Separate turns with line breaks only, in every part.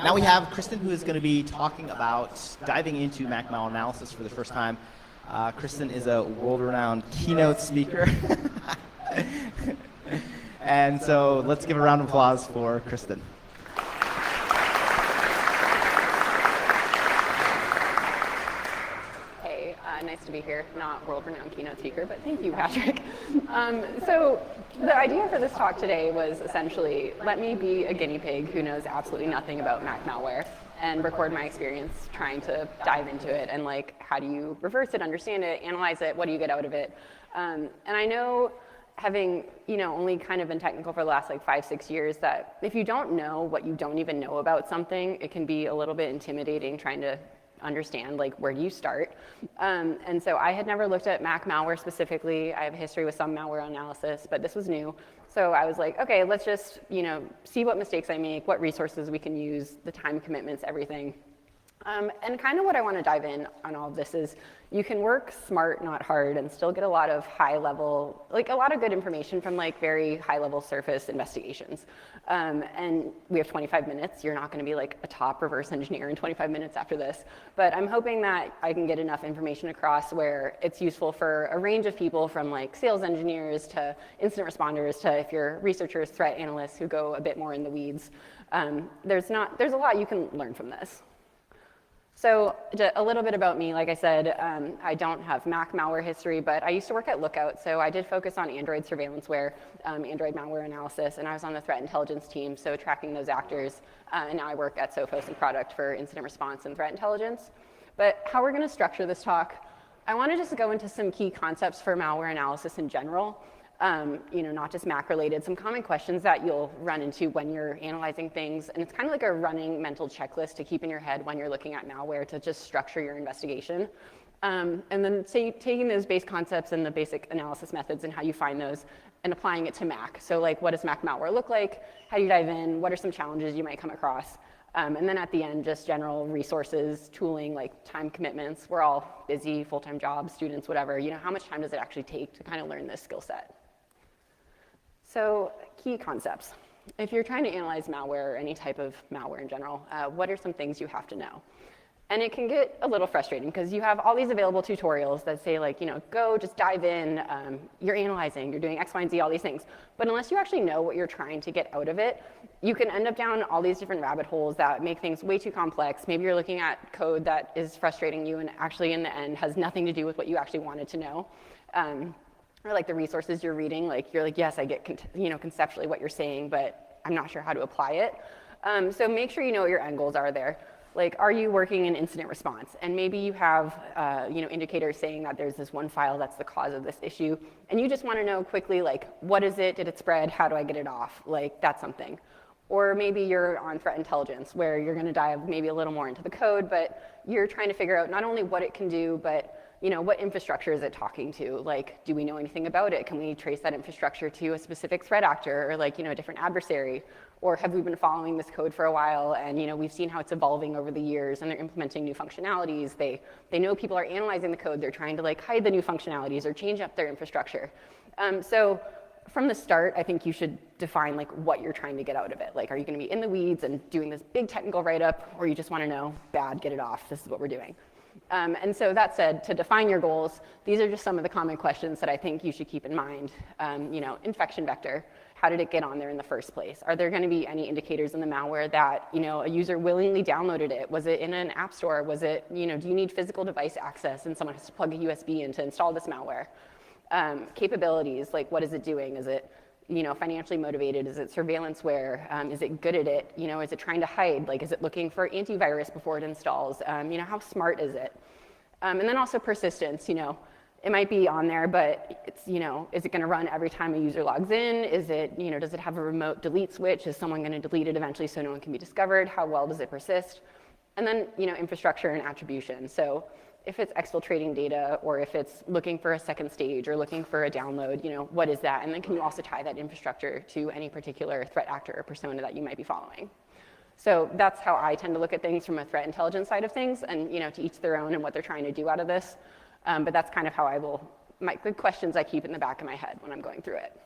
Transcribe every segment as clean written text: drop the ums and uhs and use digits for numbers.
Now we have Kristen, who is going to be talking about diving into Mac malware analysis for the first time. Kristen is a world-renowned keynote speaker. And so let's give a round of applause for Kristen.
Hey, nice to be here. Not world-renowned keynote speaker, but thank you, Patrick. So the idea for this talk today was essentially, let me be a guinea pig who knows absolutely nothing about Mac malware and record my experience trying to dive into it and like, how do you reverse it, understand it, analyze it, what do you get out of it? And I know, having only kind of been technical for the last like 5-6 years, that if you don't know what you don't even know about something, it can be a little bit intimidating trying to understand like where do you start. And so I had never looked at Mac malware specifically. I have a history with some malware analysis, but this was new. So I was like, okay, let's just see what mistakes I make, what resources we can use, the time commitments, everything. And kind of what I want to dive in on all of this is you can work smart, not hard, and still get a lot of high level, like a lot of good information from like very high level surface investigations. And we have 25 minutes. You're not going to be like a top reverse engineer in 25 minutes after this. But I'm hoping that I can get enough information across where it's useful for a range of people, from like sales engineers to incident responders to, if you're researchers, threat analysts who go a bit more in the weeds. There's a lot you can learn from this. So a little bit about me, like I said, I don't have Mac malware history, but I used to work at Lookout, so I did focus on Android surveillanceware, Android malware analysis, and I was on the threat intelligence team, so tracking those actors, and now I work at Sophos and Product for incident response and threat intelligence. But how we're going to structure this talk, I want to just go into some key concepts for malware analysis in general. Not just Mac related, some common questions that you'll run into when you're analyzing things. And it's kind of like a running mental checklist to keep in your head when you're looking at malware to just structure your investigation. And then taking those base concepts and the basic analysis methods and how you find those and applying it to Mac. So like, what does Mac malware look like? How do you dive in? What are some challenges you might come across? And then at the end, just general resources, tooling, like time commitments. We're all busy, full-time jobs, students, whatever. How much time does it actually take to kind of learn this skill set? So key concepts. If you're trying to analyze malware or any type of malware in general, what are some things you have to know? And it can get a little frustrating because you have all these available tutorials that say like, go just dive in, you're analyzing, you're doing X, Y, and Z, all these things. But unless you actually know what you're trying to get out of it, you can end up down all these different rabbit holes that make things way too complex. Maybe you're looking at code that is frustrating you and actually in the end has nothing to do with what you actually wanted to know. Or like the resources you're reading, like you're like, yes, I get conceptually what you're saying, but I'm not sure how to apply it. So make sure you know what your end goals are there. Like, are you working in incident response? And maybe you have indicators saying that there's this one file that's the cause of this issue, and you just want to know quickly, like, what is it? Did it spread? How do I get it off? Like, that's something. Or maybe you're on threat intelligence, where you're going to dive maybe a little more into the code, but you're trying to figure out not only what it can do, but what infrastructure is it talking to? Like, do we know anything about it? Can we trace that infrastructure to a specific threat actor or like, a different adversary? Or have we been following this code for a while and, we've seen how it's evolving over the years and they're implementing new functionalities. They know people are analyzing the code. They're trying to like hide the new functionalities or change up their infrastructure. So from the start, I think you should define like what you're trying to get out of it. Like, are you going to be in the weeds and doing this big technical write-up, or you just want to know, bad, get it off, this is what we're doing. And so that said, to define your goals, these are just some of the common questions that I think you should keep in mind. Infection vector, how did it get on there in the first place? Are there going to be any indicators in the malware that, a user willingly downloaded it? Was it in an app store? Was it, do you need physical device access and someone has to plug a USB in to install this malware? Capabilities, like what is it doing? Is it, financially motivated? Is it surveillanceware? Is it good at it? Is it trying to hide? Like, is it looking for antivirus before it installs? How smart is it? And then also persistence, it might be on there, but it's, is it going to run every time a user logs in? Is it, does it have a remote delete switch? Is someone going to delete it eventually so no one can be discovered? How well does it persist? And then, infrastructure and attribution. So if it's exfiltrating data or if it's looking for a second stage or looking for a download, what is that? And then can you also tie that infrastructure to any particular threat actor or persona that you might be following? So that's how I tend to look at things from a threat intelligence side of things, and to each their own and what they're trying to do out of this. But that's kind of how my good questions I keep in the back of my head when I'm going through it.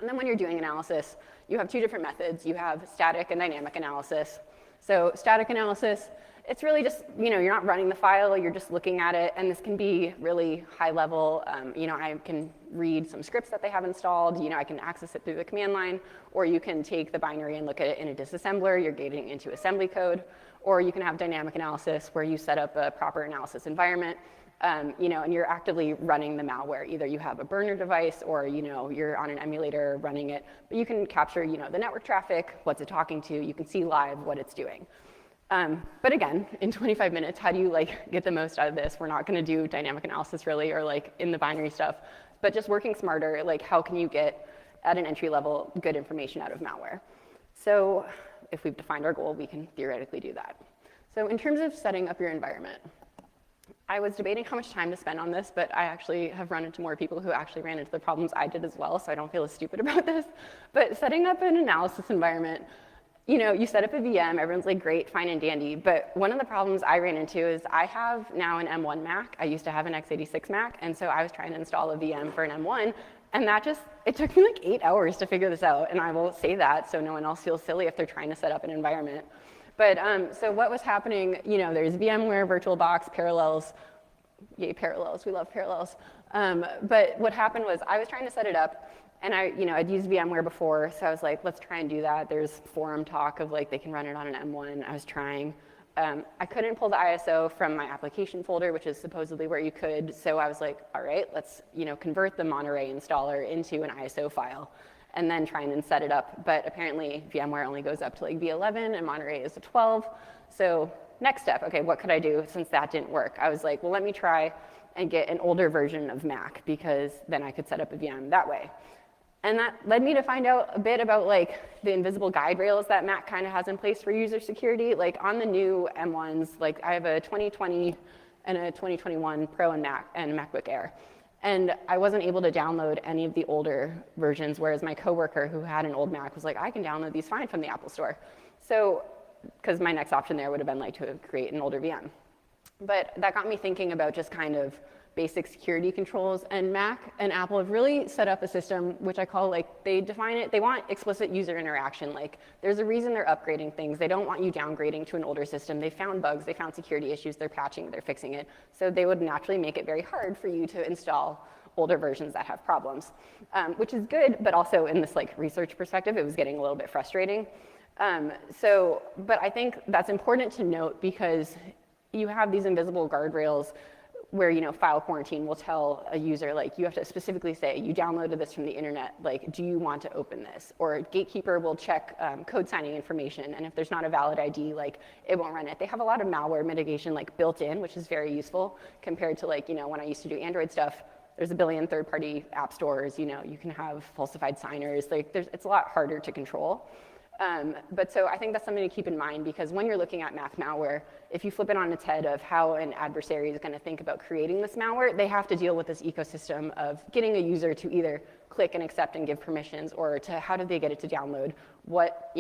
And then when you're doing analysis, you have two different methods. You have static and dynamic analysis. So static analysis, it's really just, you're not running the file, you're just looking at it, and this can be really high level. I can read some scripts that they have installed, I can access it through the command line, or you can take the binary and look at it in a disassembler, you're getting into assembly code, or you can have dynamic analysis where you set up a proper analysis environment, and you're actively running the malware. Either you have a burner device or, you're on an emulator running it, but you can capture, the network traffic, what's it talking to, you can see live what it's doing. But again, in 25 minutes, how do you get the most out of this? We're not going to do dynamic analysis really, or in the binary stuff, but just working smarter, how can you get at an entry level good information out of malware? So if we've defined our goal, we can theoretically do that. So in terms of setting up your environment, I was debating how much time to spend on this, but I actually have run into more people who actually ran into the problems I did as well, so I don't feel as stupid about this. But setting up an analysis environment, you set up a VM, everyone's like, great, fine and dandy, but one of the problems I ran into is I have now an M1 Mac. I used to have an x86 Mac, and so I was trying to install a VM for an M1, and it took me 8 hours to figure this out, and I will say that so no one else feels silly if they're trying to set up an environment. But so what was happening, there's VMware, VirtualBox, Parallels, yay Parallels, we love Parallels. But what happened was I was trying to set it up, and I'd used VMware before, so I was like, let's try and do that. There's forum talk of they can run it on an M1. I was trying. I couldn't pull the ISO from my application folder, which is supposedly where you could, so I was like, all right, let's convert the Monterey installer into an ISO file, and then try and set it up. But apparently VMware only goes up to V11 and Monterey is a 12. So next step, okay, what could I do since that didn't work? I was like, well, let me try and get an older version of Mac because then I could set up a VM that way. And that led me to find out a bit about the invisible guide rails that Mac kind of has in place for user security. On the new M1s, I have a 2020 and a 2021 Pro and MacBook Air. And I wasn't able to download any of the older versions, whereas my coworker who had an old Mac was like, I can download these fine from the Apple Store. So, because my next option there would have been to create an older VM. But that got me thinking about just kind of basic security controls, and Mac and Apple have really set up a system which I call they define it, they want explicit user interaction. There's a reason they're upgrading things. They don't want you downgrading to an older system. They found bugs, they found security issues, they're patching, they're fixing it. So they would naturally make it very hard for you to install older versions that have problems, which is good, but also in this research perspective, it was getting a little bit frustrating. But I think that's important to note because you have these invisible guardrails where file quarantine will tell a user you have to specifically say you downloaded this from the internet, do you want to open this? Or Gatekeeper will check code signing information, and if there's not a valid ID, it won't run it. They have a lot of malware mitigation built in, which is very useful compared to when I used to do Android stuff. There's a billion third-party app stores. You can have falsified signers. It's a lot harder to control. But so I think that's something to keep in mind because when you're looking at Mac malware, if you flip it on its head of how an adversary is going to think about creating this malware, they have to deal with this ecosystem of getting a user to either click and accept and give permissions or to how do they get it to download, what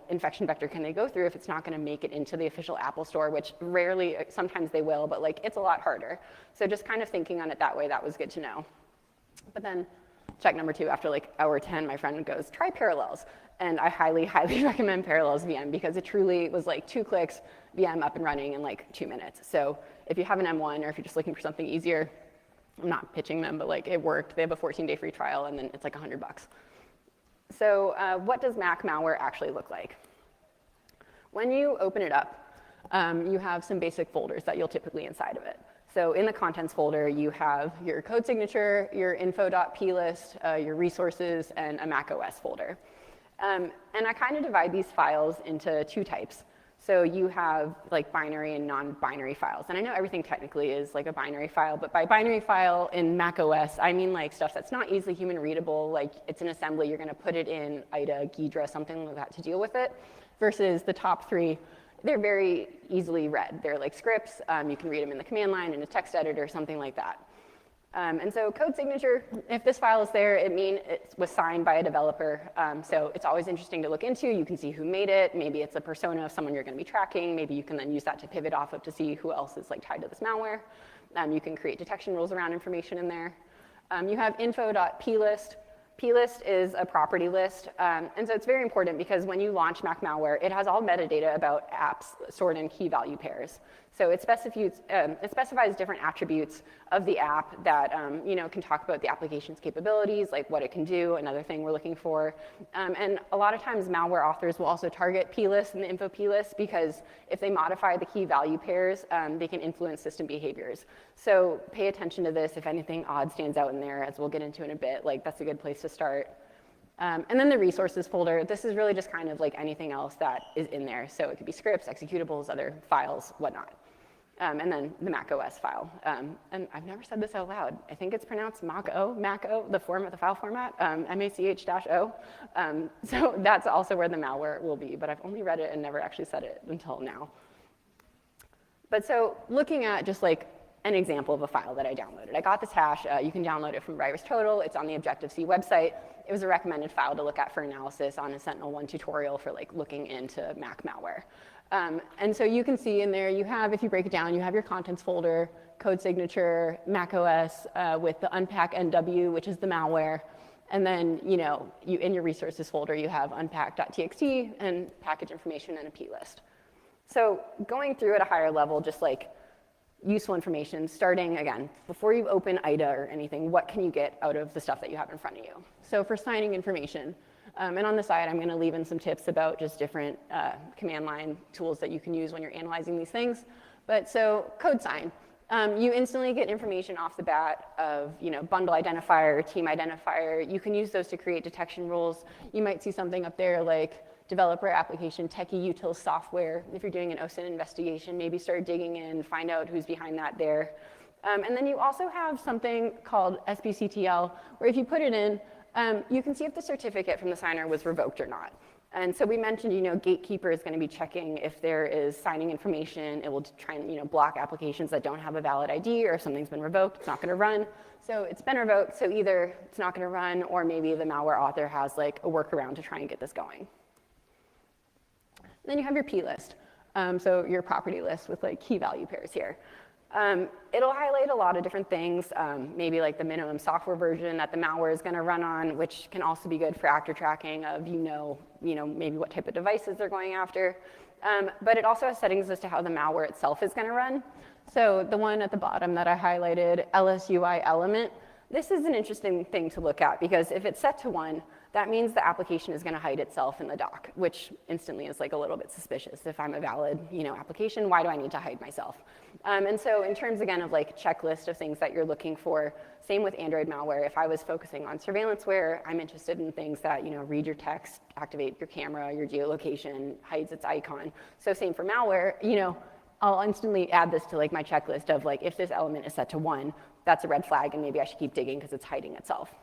infection vector can they go through if it's not going to make it into the official Apple Store, which rarely, sometimes they will, but it's a lot harder. So just kind of thinking on it that way, that was good to know. But then check number 2, after hour 10, my friend goes, try Parallels. And I highly, highly recommend Parallels VM because it truly was 2 clicks, VM up and running in 2 minutes. So if you have an M1 or if you're just looking for something easier, I'm not pitching them, but it worked. They have a 14-day free trial and then it's $100. So what does Mac malware actually look like? When you open it up, you have some basic folders that you'll typically inside of it. So in the contents folder, you have your code signature, your info.plist, your resources, and a Mac OS folder. And I kind of divide these files into 2 types. So you have binary and non-binary files. And I know everything technically is a binary file, but by binary file in Mac OS, I mean stuff that's not easily human readable, it's an assembly, you're gonna put it in IDA, Ghidra, something like that to deal with it, versus the top 3, they're very easily read. They're scripts, you can read them in the command line, in a text editor, something like that. And so code signature, if this file is there, it means it was signed by a developer. So it's always interesting to look into. You can see who made it. Maybe it's a persona of someone you're going to be tracking. Maybe you can then use that to pivot off of to see who else is tied to this malware. You can create detection rules around information in there. You have info.plist. plist is a property list, and so it's very important because when you launch Mac malware, it has all metadata about apps stored in key value pairs. So it specifies different attributes of the app that can talk about the application's capabilities, like what it can do, another thing we're looking for. And a lot of times malware authors will also target plist and the info plist because if they modify the key value pairs, they can influence system behaviors. So pay attention to this. If anything odd stands out in there, as we'll get into in a bit, like that's a good place to start. And then the resources folder, this is really just kind of like anything else that is in there. So it could be scripts, executables, other files, whatnot. And then the Mac OS file. And I've never said this out loud. I think it's pronounced Mac-O, the file format, MACH-O. So that's also where the malware will be, but I've only read it and never actually said it until now. But so looking at just like an example of a file that I downloaded. I got this hash. You can download it from VirusTotal. It's on the Objective-C website. It was a recommended file to look at for analysis on a Sentinel-1 tutorial for like looking into Mac malware. And so you can see in there, you have, if you break it down, you have your contents folder, code signature, Mac OS with the unpack NW, which is the malware. And then, in your resources folder, you have unpack.txt and package information and a plist. So going through at a higher level, just like useful information, starting again, before you open IDA or anything, what can you get out of the stuff that you have in front of you? So for signing information, and on the side, I'm going to leave in some tips about just different command line tools that you can use when you're analyzing these things. But so code sign, you instantly get information off the bat of bundle identifier, team identifier. You can use those to create detection rules. You might see something up there like developer application techie util software. If you're doing an OSINT investigation, maybe start digging in, find out who's behind that there. And then you also have something called SBCTL, where if you put it in, you can see if the certificate from the signer was revoked or not. And so we mentioned, Gatekeeper is going to be checking if there is signing information. It will try and, block applications that don't have a valid ID, or if something's been revoked, it's not going to run. So it's been revoked, so either it's not going to run, or maybe the malware author has like a workaround to try and get this going. Then you have your plist, so your property list with like key value pairs here. It'll highlight a lot of different things, maybe like the minimum software version that the malware is going to run on, which can also be good for actor tracking of maybe what type of devices they're going after. But it also has settings as to how the malware itself is going to run. So the one at the bottom that I highlighted, LSUI element, this is an interesting thing to look at because if it's set to 1, that means the application is going to hide itself in the doc, which instantly is like a little bit suspicious. If I'm a valid application, why do I need to hide myself? And so in terms, again, of like checklist of things that you're looking for, same with Android malware. If I was focusing on surveillanceware, I'm interested in things that read your text, activate your camera, your geolocation, hides its icon. So same for malware. I'll instantly add this to like my checklist of like, if this element is set to 1, that's a red flag, and maybe I should keep digging because it's hiding itself.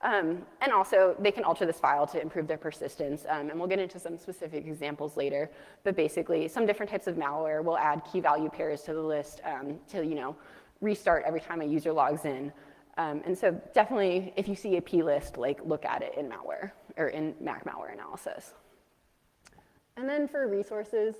And also, they can alter this file to improve their persistence, and we'll get into some specific examples later. But basically, some different types of malware will add key value pairs to the list to restart every time a user logs in. And so definitely, if you see a plist, like look at it in malware or in Mac malware analysis. And then for resources,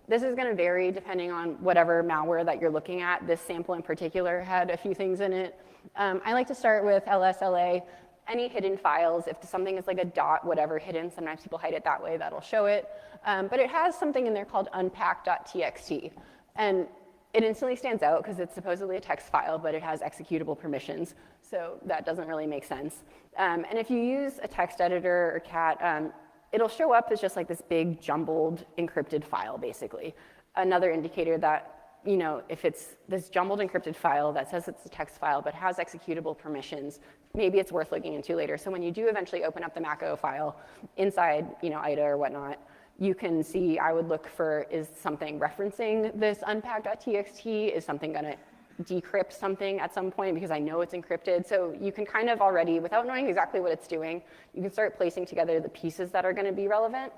this is going to vary depending on whatever malware that you're looking at. This sample in particular had a few things in it. I like to start with LSLA. Any hidden files, if something is like a dot, whatever hidden, sometimes people hide it that way, that'll show it. But it has something in there called unpack.txt. And it instantly stands out because it's supposedly a text file, but it has executable permissions. So that doesn't really make sense. And if you use a text editor or cat, it'll show up as just like this big jumbled encrypted file, basically. Another indicator that if it's this jumbled encrypted file that says it's a text file but has executable permissions, maybe it's worth looking into later. So when you do eventually open up the Mac-O file inside IDA or whatnot, you can see, I would look for, is something referencing this unpack.txt? Is something going to decrypt something at some point because I know it's encrypted? So you can kind of already, without knowing exactly what it's doing, you can start placing together the pieces that are going to be relevant.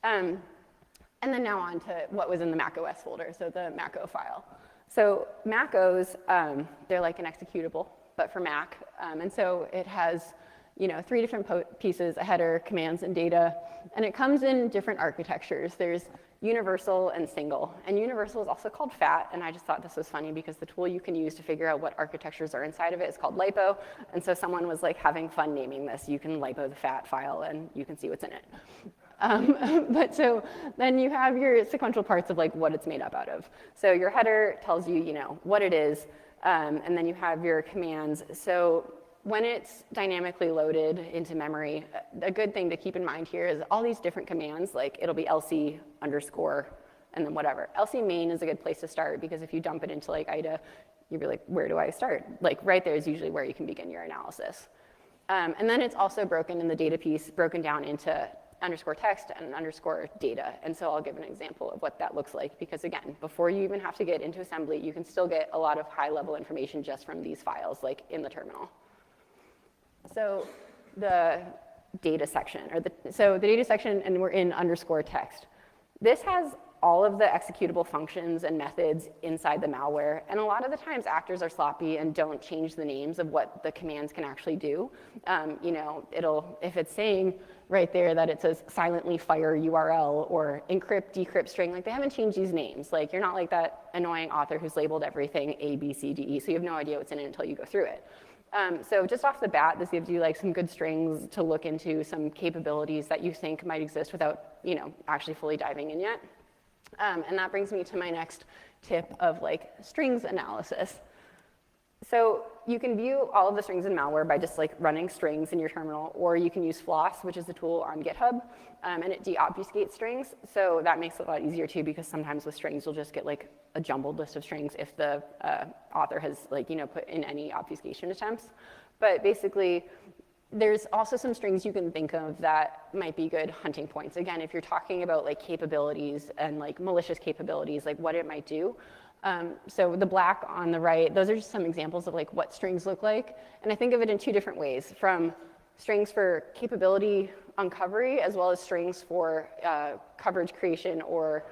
And then now on to what was in the Mac OS folder, so the Mac-O file. So Mac-Os, they're like an executable, but for Mac. And so it has 3 different pieces, a header, commands, and data. And it comes in different architectures. There's universal and single. And universal is also called FAT, and I just thought this was funny because the tool you can use to figure out what architectures are inside of it is called lipo. And so someone was like having fun naming this. You can lipo the FAT file and you can see what's in it. But so then you have your sequential parts of like what it's made up out of. So your header tells you, what it is, and then you have your commands. So when it's dynamically loaded into memory, a good thing to keep in mind here is all these different commands, like it'll be lc underscore and then whatever. Lc main is a good place to start because if you dump it into like IDA, you'd be like, where do I start? Like right there is usually where you can begin your analysis. And then it's also broken in the data piece, broken down into underscore text and underscore data. And so I'll give an example of what that looks like because again, before you even have to get into assembly, you can still get a lot of high level information just from these files, like in the terminal. So the data section, so the data section, and we're in underscore text. This has all of the executable functions and methods inside the malware. And a lot of the times actors are sloppy and don't change the names of what the commands can actually do. If it's saying right there that it says silently fire URL or encrypt, decrypt string, like they haven't changed these names. Like you're not like that annoying author who's labeled everything A, B, C, D, E, so you have no idea what's in it until you go through it. So just off the bat, this gives you like some good strings to look into, some capabilities that you think might exist without, actually fully diving in yet. And that brings me to my next tip of like strings analysis. So you can view all of the strings in malware by just like running strings in your terminal, or you can use Floss, which is a tool on GitHub, and it deobfuscates strings. So that makes it a lot easier too, because sometimes with strings, you'll just get like a jumbled list of strings if the author has like, put in any obfuscation attempts. But basically, there's also some strings you can think of that might be good hunting points. Again, if you're talking about like capabilities and like malicious capabilities, like what it might do. So the black on the right, those are just some examples of like what strings look like. And I think of it in two different ways, from strings for capability uncovery as well as strings for coverage creation or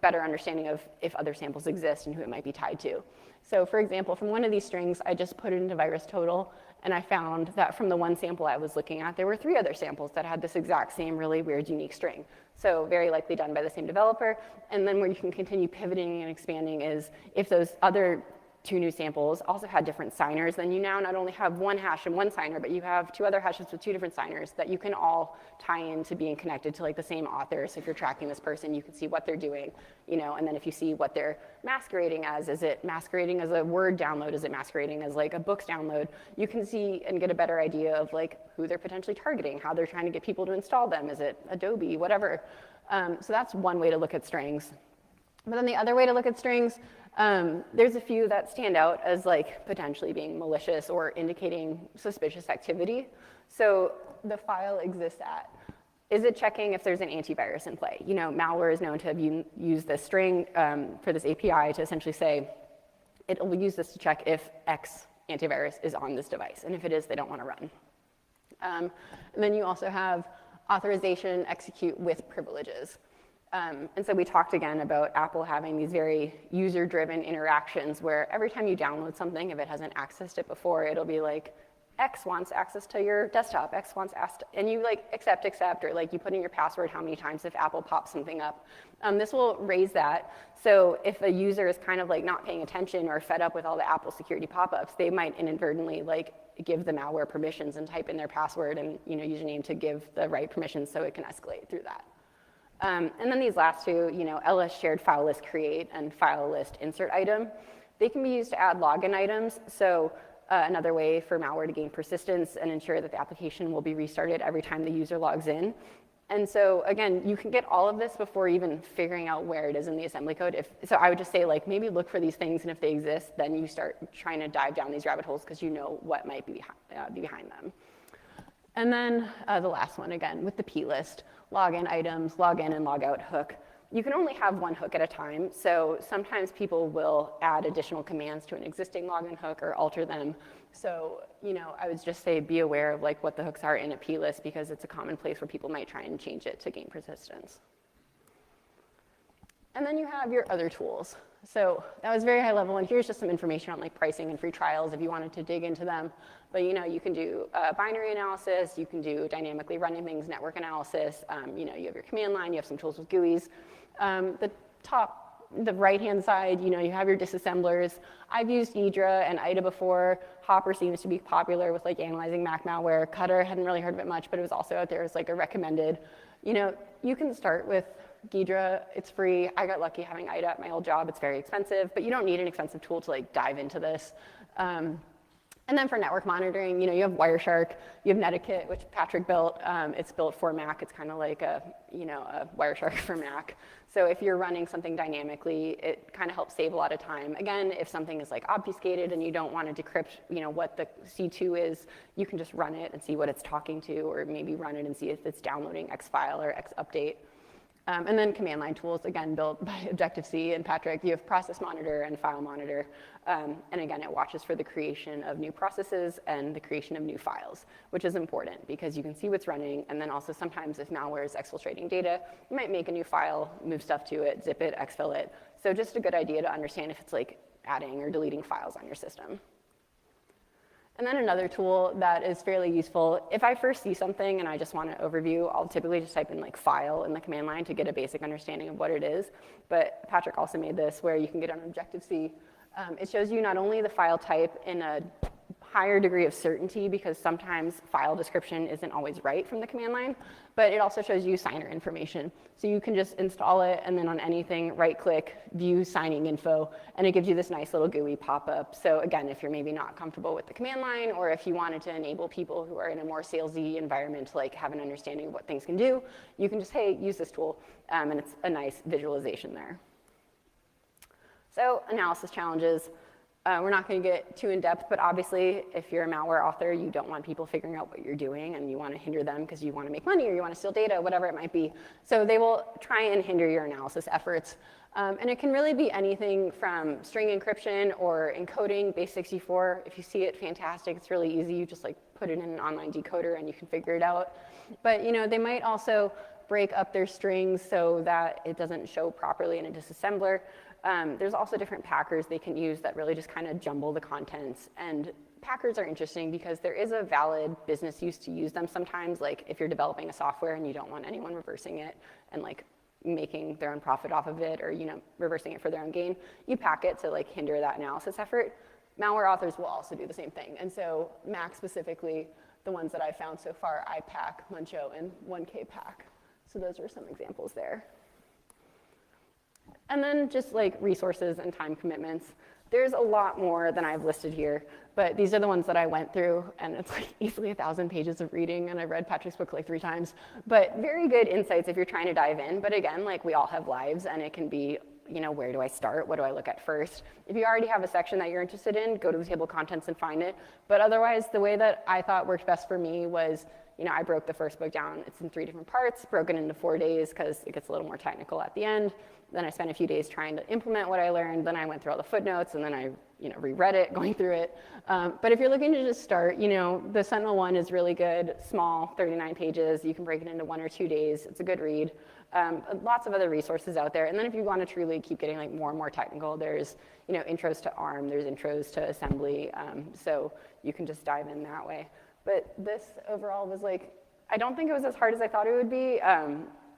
better understanding of if other samples exist and who it might be tied to. So for example, from one of these strings, I just put it into VirusTotal, and I found that from the one sample I was looking at, there were 3 other samples that had this exact same really weird, unique string. So very likely done by the same developer. And then where you can continue pivoting and expanding is if those other 2 new samples also had different signers, then you now not only have 1 hash and 1 signer, but you have 2 other hashes with 2 different signers that you can all tie into being connected to like the same author. So if you're tracking this person, you can see what they're doing, and then if you see what they're masquerading as, is it masquerading as a Word download? Is it masquerading as like a books download? You can see and get a better idea of like who they're potentially targeting, how they're trying to get people to install them. Is it Adobe, whatever. So that's one way to look at strings. But then the other way to look at strings, there's a few that stand out as like potentially being malicious or indicating suspicious activity. So the file exists at, is it checking if there's an antivirus in play? Malware is known to have used this string for this API to essentially say, it will use this to check if X antivirus is on this device. And if it is, they don't want to run. And then you also have authorization execute with privileges. And so we talked again about Apple having these very user-driven interactions where every time you download something, if it hasn't accessed it before, it'll be like, X wants access to your desktop, X wants access, and you like accept, or like you put in your password how many times if Apple pops something up. This will raise that. So if a user is kind of like not paying attention or fed up with all the Apple security pop-ups, they might inadvertently like give the malware permissions and type in their password and username to give the right permissions so it can escalate through that. And then these last 2, ls shared file list create and file list insert item, they can be used to add login items. So another way for malware to gain persistence and ensure that the application will be restarted every time the user logs in. And so again, you can get all of this before even figuring out where it is in the assembly code. So I would just say like maybe look for these things, and if they exist, then you start trying to dive down these rabbit holes because you know what might be behind them. And then the last one, again, with the plist, login items, login and logout hook. You can only have 1 hook at a time, so sometimes people will add additional commands to an existing login hook or alter them. So, I would just say be aware of like what the hooks are in a plist because it's a common place where people might try and change it to gain persistence. And then you have your other tools. So that was very high level, and here's just some information on like pricing and free trials if you wanted to dig into them. But you can do binary analysis, you can do dynamically running things, network analysis. You have your command line, you have some tools with GUIs. The right-hand side, you have your disassemblers. I've used Ydra and IDA before. Hopper seems to be popular with like analyzing Mac malware. Cutter, hadn't really heard of it much, but it was also out there as like a recommended. You can start with Ghidra, it's free. I got lucky having IDA at my old job. It's very expensive, but you don't need an expensive tool to like dive into this. And then for network monitoring, you have Wireshark, you have Netiquette, which Patrick built. It's built for Mac. It's kind of like a Wireshark for Mac. So if you're running something dynamically, it kind of helps save a lot of time. Again, if something is like obfuscated and you don't want to decrypt, what the C2 is, you can just run it and see what it's talking to, or maybe run it and see if it's downloading X file or X update. And then command line tools, again, built by Objective-C and Patrick. You have process monitor and file monitor. And again, it watches for the creation of new processes and the creation of new files, which is important because you can see what's running. And then also sometimes if malware is exfiltrating data, you might make a new file, move stuff to it, zip it, exfil it. So just a good idea to understand if it's like adding or deleting files on your system. And then another tool that is fairly useful, if I first see something and I just want an overview, I'll typically just type in like file in the command line to get a basic understanding of what it is. But Patrick also made this where you can get on Objective-C. It shows you not only the file type in a higher degree of certainty because sometimes file description isn't always right from the command line, but it also shows you signer information. So you can just install it and then on anything, right click, view signing info, and it gives you this nice little GUI pop-up. So again, if you're maybe not comfortable with the command line or if you wanted to enable people who are in a more salesy environment to like have an understanding of what things can do, you can just, hey, use this tool, and it's a nice visualization there. So analysis challenges. We're not going to get too in-depth, but obviously, if you're a malware author, you don't want people figuring out what you're doing, and you want to hinder them because you want to make money or you want to steal data, whatever it might be. So they will try and hinder your analysis efforts. And it can really be anything from string encryption or encoding base64. If you see it, fantastic. It's really easy. You just like put it in an online decoder and you can figure it out. But they might also break up their strings so that it doesn't show properly in a disassembler. There's also different packers they can use that really just kind of jumble the contents. And packers are interesting because there is a valid business use to use them sometimes, like if you're developing a software and you don't want anyone reversing it and like making their own profit off of it or reversing it for their own gain, you pack it to like hinder that analysis effort. Malware authors will also do the same thing. And so Mac specifically, the ones that I've found so far, iPack, Muncho, and 1Kpack. So those are some examples there. And then just like resources and time commitments. There's a lot more than I've listed here, but these are the ones that I went through, and it's like easily 1,000 pages of reading, and I've read Patrick's book like 3 times. But very good insights if you're trying to dive in. But again, like we all have lives, and it can be, where do I start? What do I look at first? If you already have a section that you're interested in, go to the table of contents and find it. But otherwise, the way that I thought worked best for me was, I broke the first book down. It's in 3 different parts, broken into 4 days because it gets a little more technical at the end. Then I spent a few days trying to implement what I learned. Then I went through all the footnotes, and then I reread it, going through it. But if you're looking to just start, the Sentinel one is really good, small, 39 pages. You can break it into 1 or 2 days. It's a good read. Lots of other resources out there. And then if you want to truly keep getting like more and more technical, there's intros to ARM, there's intros to assembly. So you can just dive in that way. But this overall was like, I don't think it was as hard as I thought it would be.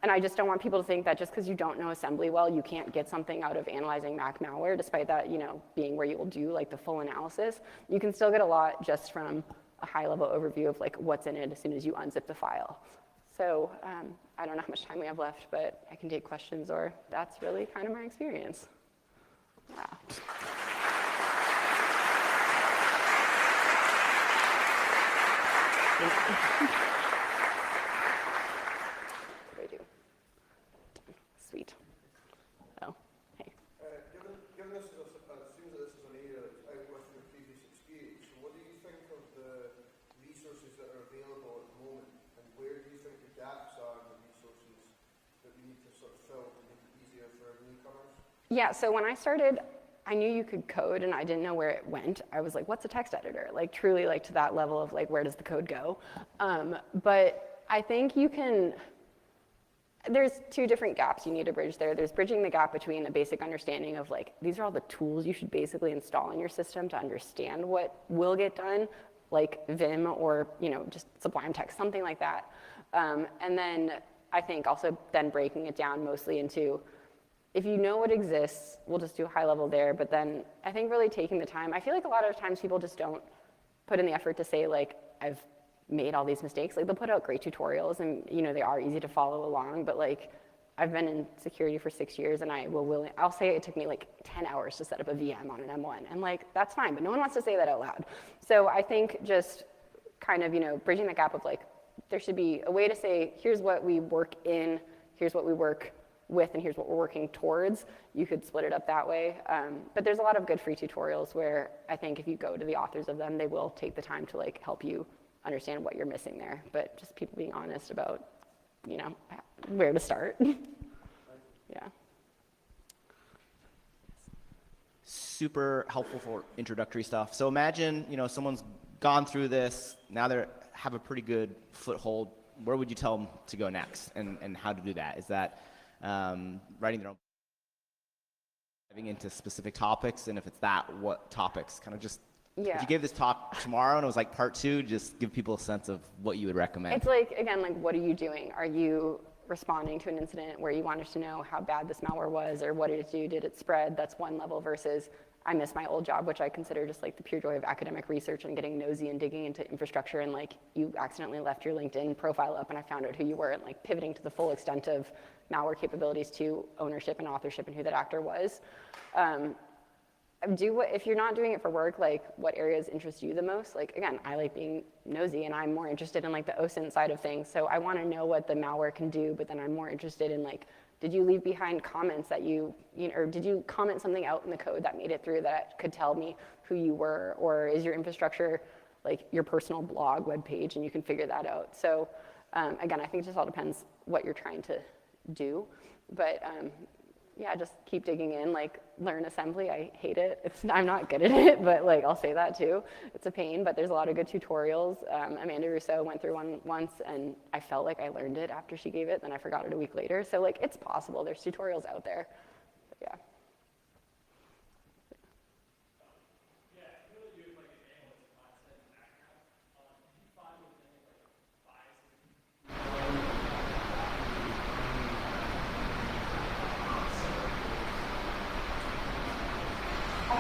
And I just don't want people to think that just because you don't know assembly well, you can't get something out of analyzing Mac malware, despite that, being where you will do like the full analysis. You can still get a lot just from a high-level overview of like what's in it as soon as you unzip the file. So I don't know how much time we have left, but I can take questions, or that's really kind of my experience. Yeah. Sweet. Oh, hey.
Given this, it seems that this is an area that's out with your previous experience. So what do you think of the resources that are available at the moment, and where do you think the gaps are in the resources that we need to sort of fill to make it easier for newcomers?
Yeah, so when I started, I knew you could code, and I didn't know where it went. I was like, what's a text editor? Like, truly, like, to that level of, like, where does the code go? But I think you can, There's two different gaps you need to bridge there. There's bridging the gap between a basic understanding of like, these are all the tools you should basically install in your system to understand what will get done, like Vim or just Sublime Text, something like that. And then I think also then breaking it down mostly into, if you know what exists, we'll just do a high level there, but then I think really taking the time. I feel like a lot of times people just don't put in the effort to say like, I've made all these mistakes. Like they'll put out great tutorials and they are easy to follow along, but like I've been in security for 6 years and I'll say it took me like 10 hours to set up a VM on an M1 and like that's fine, but no one wants to say that out loud. So I think just kind of bridging the gap of like there should be a way to say here's what we work in, here's what we work with, and here's what we're working towards. You could split it up that way. But there's a lot of good free tutorials where I think if you go to the authors of them, they will take the time to like help you understand what you're missing there, but just people being honest about, where to start. Yeah.
Super helpful for introductory stuff. So imagine, someone's gone through this, now they have a pretty good foothold. Where would you tell them to go next and how to do that? Is that writing their own, diving into specific topics, and if it's that, what topics? Kind of just, if you gave this talk tomorrow and it was like part 2, just give people a sense of what you would recommend.
It's like, again, like what are you doing? Are you responding to an incident where you wanted to know how bad this malware was or what did it do? Did it spread? That's one level versus I miss my old job, which I consider just like the pure joy of academic research and getting nosy and digging into infrastructure, and like you accidentally left your LinkedIn profile up and I found out who you were, and like pivoting to the full extent of malware capabilities to ownership and authorship and who that actor was. If you're not doing it for work, like what areas interest you the most? Like again, I like being nosy and I'm more interested in like the OSINT side of things. So I want to know what the malware can do, but then I'm more interested in like, did you leave behind comments that or did you comment something out in the code that made it through that could tell me who you were? Or is your infrastructure like your personal blog web page and you can figure that out? So again, I think it just all depends what you're trying to do. But yeah, just keep digging in, like learn assembly. I hate it. I'm not good at it, but like I'll say that too. It's a pain, but there's a lot of good tutorials. Amanda Rosso went through one once and I felt like I learned it after she gave it, then I forgot it a week later. So like it's possible, there's tutorials out there, but yeah.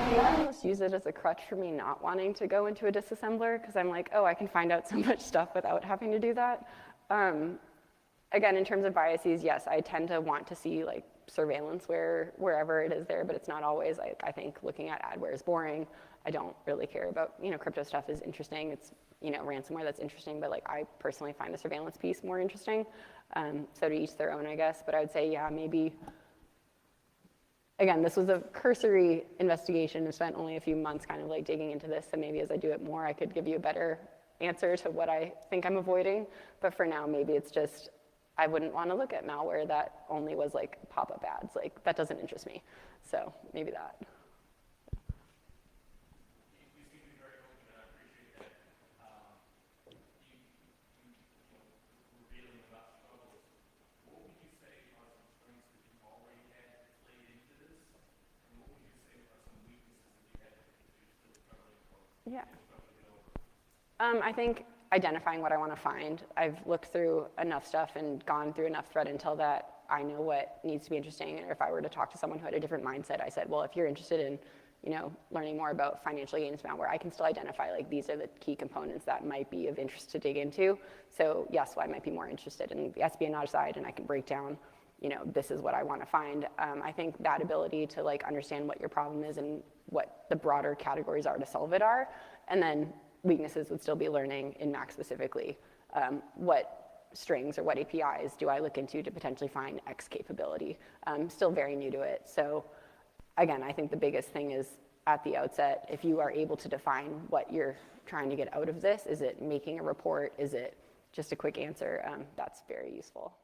I almost use it as a crutch for me not wanting to go into a disassembler because I'm like, oh, I can find out so much stuff without having to do that. Again, in terms of biases, yes, I tend to want to see like surveillance wherever it is there, but it's not always. I think looking at adware is boring. I don't really care about, crypto stuff is interesting. It's, ransomware that's interesting, but like I personally find the surveillance piece more interesting. So to each their own, I guess. But I would say, yeah, maybe. Again, this was a cursory investigation. I spent only a few months kind of like digging into this, so maybe as I do it more, I could give you a better answer to what I think I'm avoiding. But for now, maybe it's just, I wouldn't want to look at malware that only was like pop-up ads. Like, that doesn't interest me. So maybe that. Yeah. I think identifying what I want to find. I've looked through enough stuff and gone through enough thread intel that I know what needs to be interesting. And if I were to talk to someone who had a different mindset, I said, well, if you're interested in, learning more about financial gains malware, I can still identify like these are the key components that might be of interest to dig into. So yes, I might be more interested in the espionage side, and I can break down, this is what I want to find. I think that ability to like understand what your problem is and what the broader categories are to solve it are, and then weaknesses would still be learning in Mac specifically. What strings or what APIs do I look into to potentially find X capability? Still very new to it. So again, I think the biggest thing is at the outset, if you are able to define what you're trying to get out of this, is it making a report? Is it just a quick answer? That's very useful.